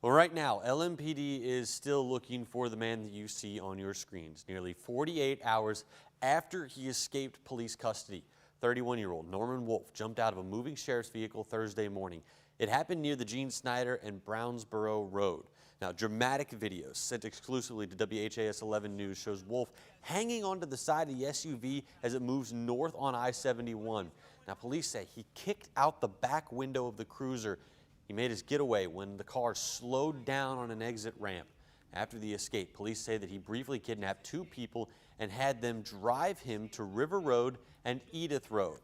Well, right now, LMPD is still looking for the man that you see on your screens. Nearly 48 hours after he escaped police custody, 31-year-old Norman Wolf jumped out of a moving sheriff's vehicle Thursday morning. It happened near the Gene Snyder and Brownsboro Road. Now, dramatic videos sent exclusively to WHAS11 News shows Wolf hanging onto the side of the SUV as it moves north on I-71. Now, police say he kicked out the back window of the cruiser. He made his getaway when the car slowed down on an exit ramp. After the escape, police say that he briefly kidnapped two people and had them drive him to River Road and Edith Road.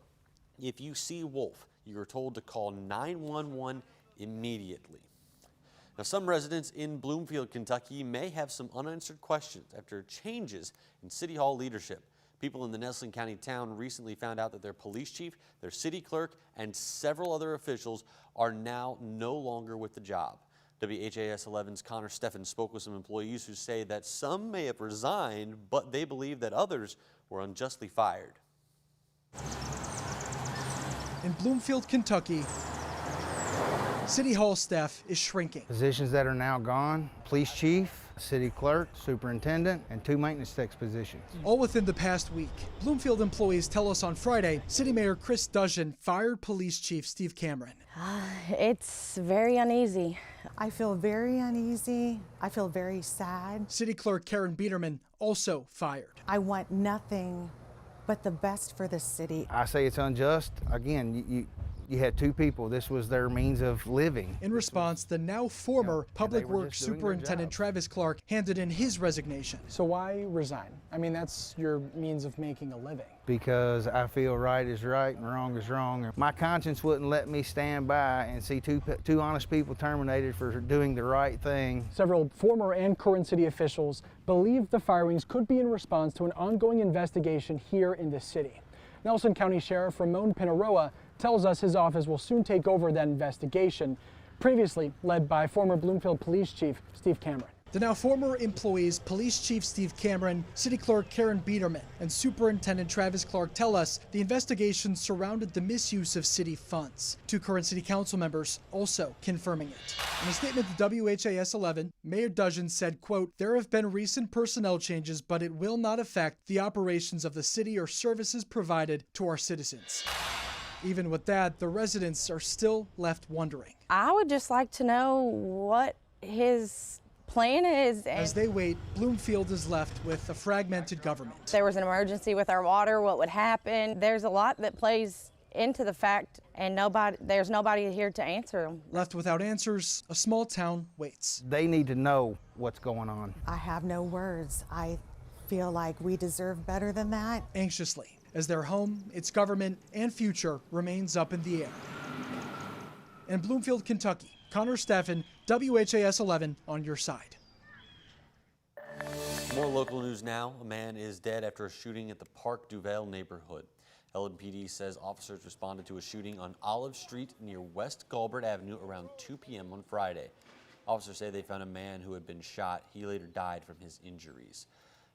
If you see Wolf, you are told to call 911 immediately. Now, some residents in Bloomfield, Kentucky may have some unanswered questions after changes in City Hall leadership. People in the nestling county town recently found out that their police chief, their city clerk, and several other officials are now no longer with the job. WHAS11's Connor Steffen spoke with some employees who say that some may have resigned, but they believe that others were unjustly fired. In Bloomfield, Kentucky, City Hall staff is shrinking. Positions that are now gone: police chief, city clerk, superintendent, and 2 maintenance techs positions. All within the past week. Bloomfield employees tell us on Friday, City Mayor Chris Dudgeon fired Police Chief Steve Cameron. It's very uneasy. I feel very uneasy. I feel very sad. City Clerk Karen Biederman also fired. I want nothing but the best for the city. I say it's unjust. Again, you had two people. This was their means of living. In response, the now former Public Works Superintendent Travis Clark handed in his resignation. So why resign? I mean, that's your means of making a living. Because I feel right is right and wrong is wrong. My conscience wouldn't let me stand by and see two honest people terminated for doing the right thing. Several former and current city officials believe the firings could be in response to an ongoing investigation here in the city. Nelson County Sheriff Ramon Pinaroa tells us his office will soon take over that investigation, previously led by former Bloomfield Police Chief Steve Cameron. The now former employees, Police Chief Steve Cameron, City Clerk Karen Biederman, and Superintendent Travis Clark tell us the investigation surrounded the misuse of city funds. Two current city council members also confirming it. In a statement to WHAS11, Mayor Dudgeon said, quote, "There have been recent personnel changes, but it will not affect the operations of the city or services provided to our citizens." Even with that, the residents are still left wondering. I would just like to know what his plan is. As they wait, Bloomfield is left with a fragmented government. If there was an emergency with our water, what would happen? There's a lot that plays into the fact, and there's nobody here to answer them. Left without answers, a small town waits. They need to know what's going on. I have no words. I feel like we deserve better than that. Anxiously, as their home, its government, and future remains up in the air. In Bloomfield, Kentucky, Connor Steffen, WHAS11 on your side. More local news now. A man is dead after a shooting at the Park Duval neighborhood. LMPD says officers responded to a shooting on Olive Street near West Galbert Avenue around 2 p.m. on Friday. Officers say they found a man who had been shot. He later died from his injuries.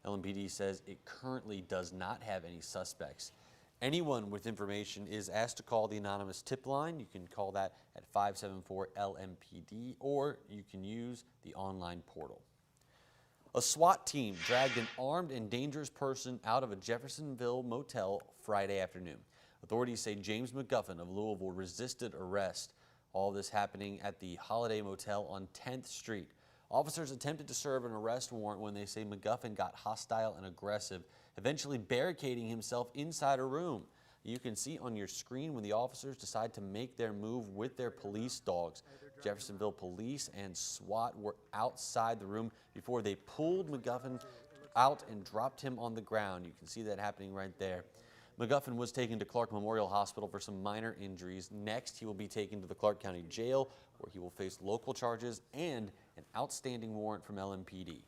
LMPD says it currently does not have any suspects. Anyone with information is asked to call the anonymous tip line. You can call that at 574-LMPD, or you can use the online portal. A SWAT team dragged an armed and dangerous person out of a Jeffersonville motel Friday afternoon. Authorities say James McGuffin of Louisville resisted arrest. All this happening at the Holiday Motel on 10th Street. Officers attempted to serve an arrest warrant when they say McGuffin got hostile and aggressive, eventually barricading himself inside a room. You can see on your screen when the officers decide to make their move with their police dogs. Jeffersonville police and SWAT were outside the room before they pulled McGuffin out and dropped him on the ground. You can see that happening right there. McGuffin was taken to Clark Memorial Hospital for some minor injuries. Next, he will be taken to the Clark County Jail, where he will face local charges and an outstanding warrant from LMPD.